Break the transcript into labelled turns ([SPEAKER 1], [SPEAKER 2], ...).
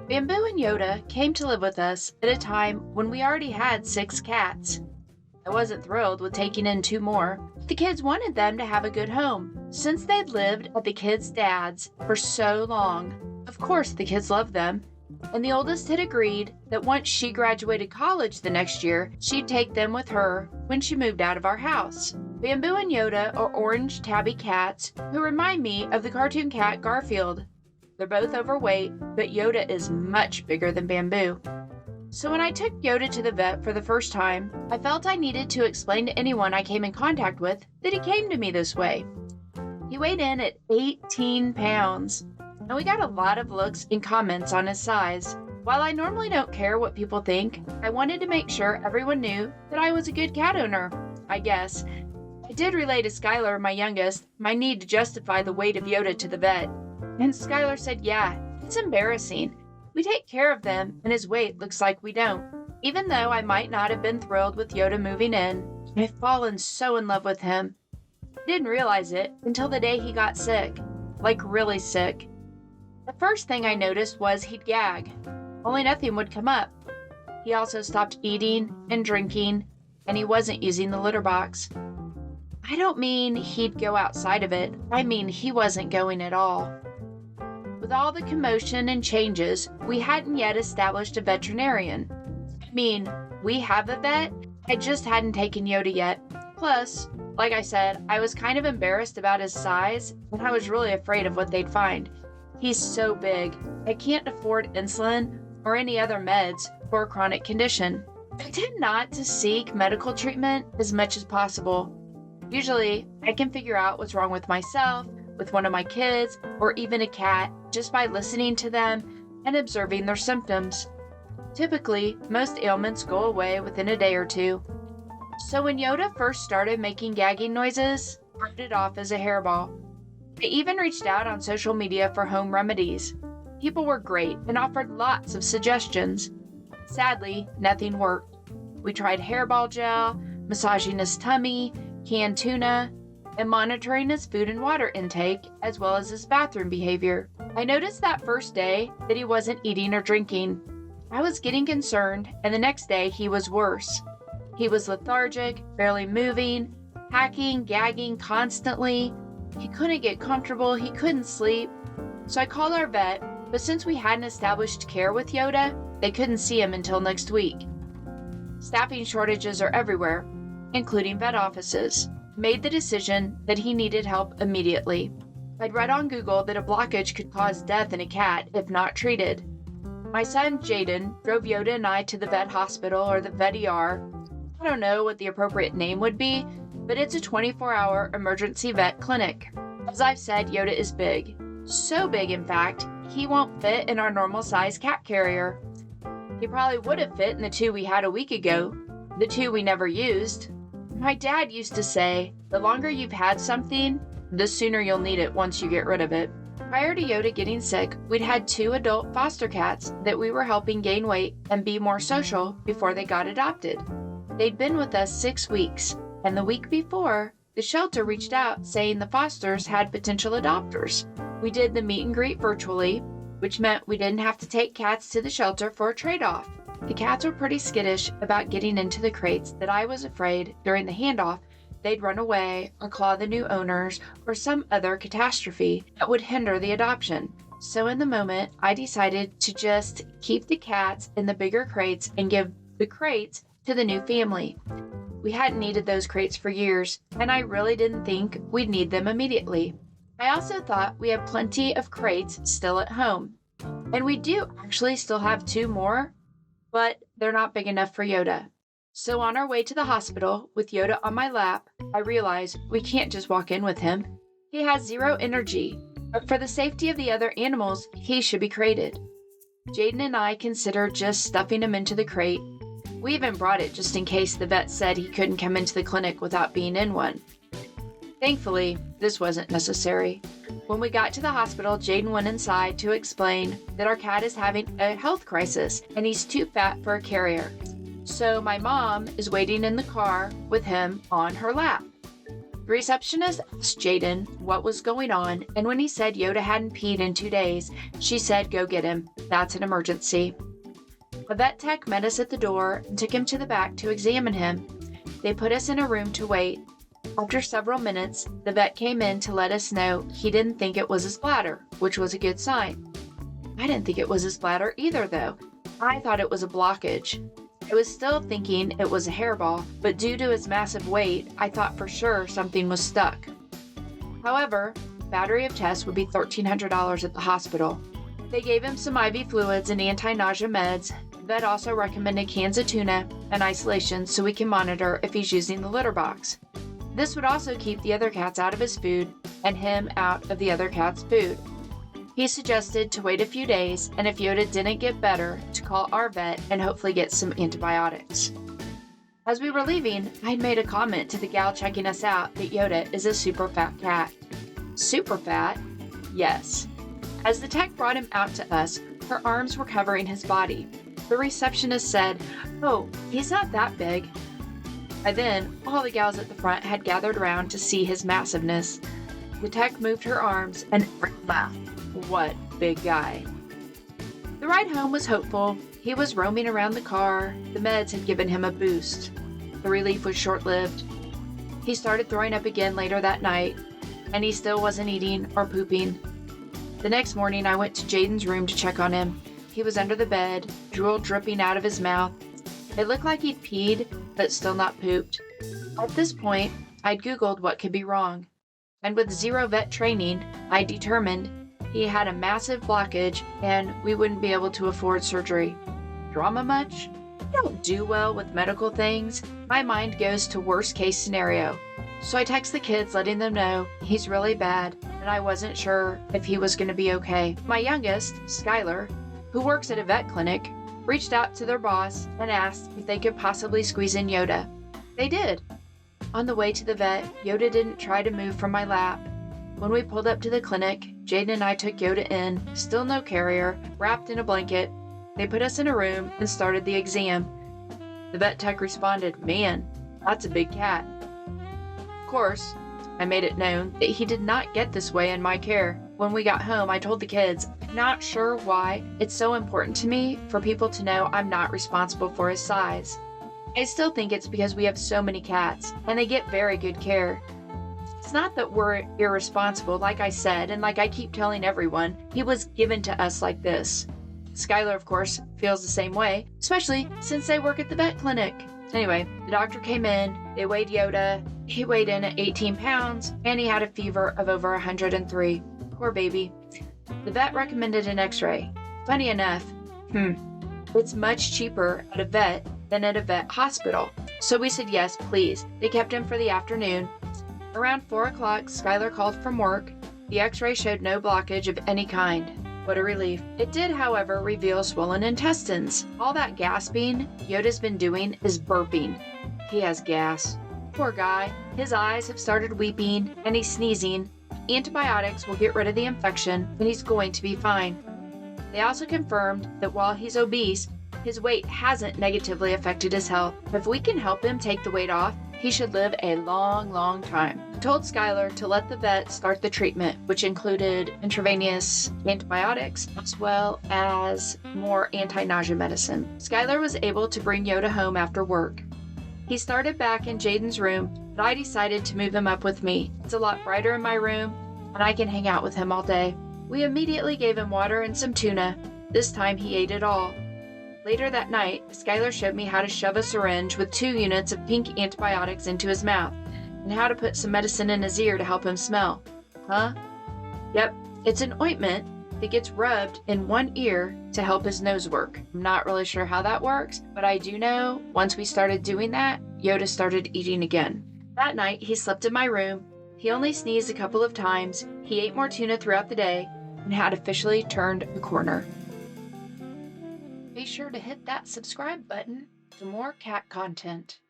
[SPEAKER 1] Bamboo and Yoda came to live with us at a time when we already had 6 cats. I wasn't thrilled with taking in 2 more. The kids wanted them to have a good home, since they'd lived at the kids' dad's for so long. Of course, the kids loved them, and the oldest had agreed that once she graduated college the next year, she'd take them with her when she moved out of our house. Bamboo and Yoda are orange tabby cats who remind me of the cartoon cat Garfield. They're both overweight, but Yoda is much bigger than Bamboo. So when I took Yoda to the vet for the first time, I felt I needed to explain to anyone I came in contact with that he came to me this way. He weighed in at 18 pounds, and we got a lot of looks and comments on his size. While I normally don't care what people think, I wanted to make sure everyone knew that I was a good cat owner, I guess. I did relay to Skylar, my youngest, my need to justify the weight of Yoda to the vet. And Skylar said, yeah, it's embarrassing. We take care of them, and his weight looks like we don't. Even though I might not have been thrilled with Yoda moving in, I've fallen so in love with him. I didn't realize it until the day he got sick, like really sick. The first thing I noticed was he'd gag, only nothing would come up. He also stopped eating and drinking, and he wasn't using the litter box. I don't mean he'd go outside of it, I mean he wasn't going at all. With all the commotion and changes, we hadn't yet established a veterinarian. I mean, we have a vet, I just hadn't taken Yoda yet. Plus, like I said, I was kind of embarrassed about his size, and I was really afraid of what they'd find. He's so big, I can't afford insulin or any other meds for a chronic condition. I tend not to seek medical treatment as much as possible. Usually, I can figure out what's wrong with myself, with one of my kids, or even a cat, just by listening to them and observing their symptoms. Typically, most ailments go away within a day or two. So when Yoda first started making gagging noises, I wrote it off as a hairball. I even reached out on social media for home remedies. People were great and offered lots of suggestions. Sadly, nothing worked. We tried hairball gel, massaging his tummy, canned tuna, and monitoring his food and water intake, as well as his bathroom behavior. I noticed that first day that he wasn't eating or drinking. I was getting concerned, and the next day he was worse. He was lethargic, barely moving, hacking, gagging constantly. He couldn't get comfortable, he couldn't sleep. So I called our vet, but since we hadn't established care with Yoda, they couldn't see him until next week. Staffing shortages are everywhere, including vet offices. Made the decision that he needed help immediately. I'd read on Google that a blockage could cause death in a cat if not treated. My son Jaden drove Yoda and I to the vet hospital, or the vet ER. I don't know what the appropriate name would be, but it's a 24-hour emergency vet clinic. As I've said, Yoda is big. So big, in fact, he won't fit in our normal size cat carrier. He probably would have fit in the 2 we had a week ago, the 2 we never used. My dad used to say, the longer you've had something, the sooner you'll need it once you get rid of it. Prior to Yoda getting sick, we'd had 2 adult foster cats that we were helping gain weight and be more social before they got adopted. They'd been with us 6 weeks, and the week before, the shelter reached out saying the fosters had potential adopters. We did the meet and greet virtually, which meant we didn't have to take cats to the shelter for a trade-off. The cats were pretty skittish about getting into the crates that I was afraid during the handoff they'd run away or claw the new owners or some other catastrophe that would hinder the adoption. So in the moment, I decided to just keep the cats in the bigger crates and give the crates to the new family. We hadn't needed those crates for years, and I really didn't think we'd need them immediately. I also thought we had plenty of crates still at home. And we do actually still have 2 more, but they're not big enough for Yoda. So on our way to the hospital, with Yoda on my lap, I realized we can't just walk in with him. He has 0 energy, but for the safety of the other animals, he should be crated. Jaden and I considered just stuffing him into the crate. We even brought it just in case the vet said he couldn't come into the clinic without being in one. Thankfully, this wasn't necessary. When we got to the hospital, Jaden went inside to explain that our cat is having a health crisis and he's too fat for a carrier. So my mom is waiting in the car with him on her lap. The receptionist asked Jaden what was going on, and when he said Yoda hadn't peed in 2 days, she said, "Go get him." That's an emergency. A vet tech met us at the door and took him to the back to examine him. They put us in a room to wait. After several minutes, the vet came in to let us know he didn't think it was a splatter, which was a good sign. I didn't think it was a splatter either, though. I thought it was a blockage. I was still thinking it was a hairball, but due to its massive weight, I thought for sure something was stuck. However, battery of tests would be $1,300 at the hospital. They gave him some IV fluids and anti-nausea meds. The vet also recommended cans of tuna and isolation so we can monitor if he's using the litter box. This would also keep the other cats out of his food and him out of the other cats' food. He suggested to wait a few days, and if Yoda didn't get better, to call our vet and hopefully get some antibiotics. As we were leaving, I'd made a comment to the gal checking us out that Yoda is a super fat cat. Super fat? Yes. As the tech brought him out to us, her arms were covering his body. The receptionist said, "Oh, he's not that big." By then, all the gals at the front had gathered around to see his massiveness. The tech moved her arms and laughed. What big guy. The ride home was hopeful. He was roaming around the car. The meds had given him a boost. The relief was short-lived. He started throwing up again later that night, and he still wasn't eating or pooping. The next morning, I went to Jaden's room to check on him. He was under the bed, drool dripping out of his mouth. It looked like he'd peed, but still not pooped. At this point, I'd Googled what could be wrong. And with zero vet training, I determined he had a massive blockage and we wouldn't be able to afford surgery. Drama much? I don't do well with medical things. My mind goes to worst case scenario. So I text the kids letting them know he's really bad and I wasn't sure if he was going to be okay. My youngest, Skylar, who works at a vet clinic, reached out to their boss and asked if they could possibly squeeze in Yoda. They did. On the way to the vet, Yoda didn't try to move from my lap. When we pulled up to the clinic, Jaden and I took Yoda in, still no carrier, wrapped in a blanket. They put us in a room and started the exam. The vet tech responded, "Man, that's a big cat." Of course, I made it known that he did not get this way in my care. When we got home, I told the kids, "I'm not sure why it's so important to me for people to know I'm not responsible for his size. I still think it's because we have so many cats, and they get very good care. It's not that we're irresponsible, like I said, and like I keep telling everyone, he was given to us like this." Skylar, of course, feels the same way, especially since they work at the vet clinic. Anyway, the doctor came in, they weighed Yoda, he weighed in at 18 pounds, and he had a fever of over 103. Poor baby. The vet recommended an x-ray. Funny enough, it's much cheaper at a vet than at a vet hospital. So we said yes, please. They kept him for the afternoon. Around 4 o'clock, Skylar called from work. The x-ray showed no blockage of any kind. What a relief. It did, however, reveal swollen intestines. All that gasping Yoda's been doing is burping. He has gas. Poor guy. His eyes have started weeping, and he's sneezing. Antibiotics will get rid of the infection, and he's going to be fine. They also confirmed that while he's obese, his weight hasn't negatively affected his health. If we can help him take the weight off, he should live a long, long time. I told Skylar to let the vet start the treatment, which included intravenous antibiotics as well as more anti-nausea medicine. Skylar was able to bring Yoda home after work. He started back in Jaden's room, but I decided to move him up with me. It's a lot brighter in my room, and I can hang out with him all day. We immediately gave him water and some tuna. This time he ate it all. Later that night, Skylar showed me how to shove a syringe with 2 units of pink antibiotics into his mouth, and how to put some medicine in his ear to help him smell. Huh? Yep, it's an ointment that gets rubbed in one ear to help his nose work. I'm not really sure how that works, but I do know once we started doing that, Yoda started eating again. That night, he slept in my room. He only sneezed a couple of times. He ate more tuna throughout the day and had officially turned a corner. Be sure to hit that subscribe button for more cat content.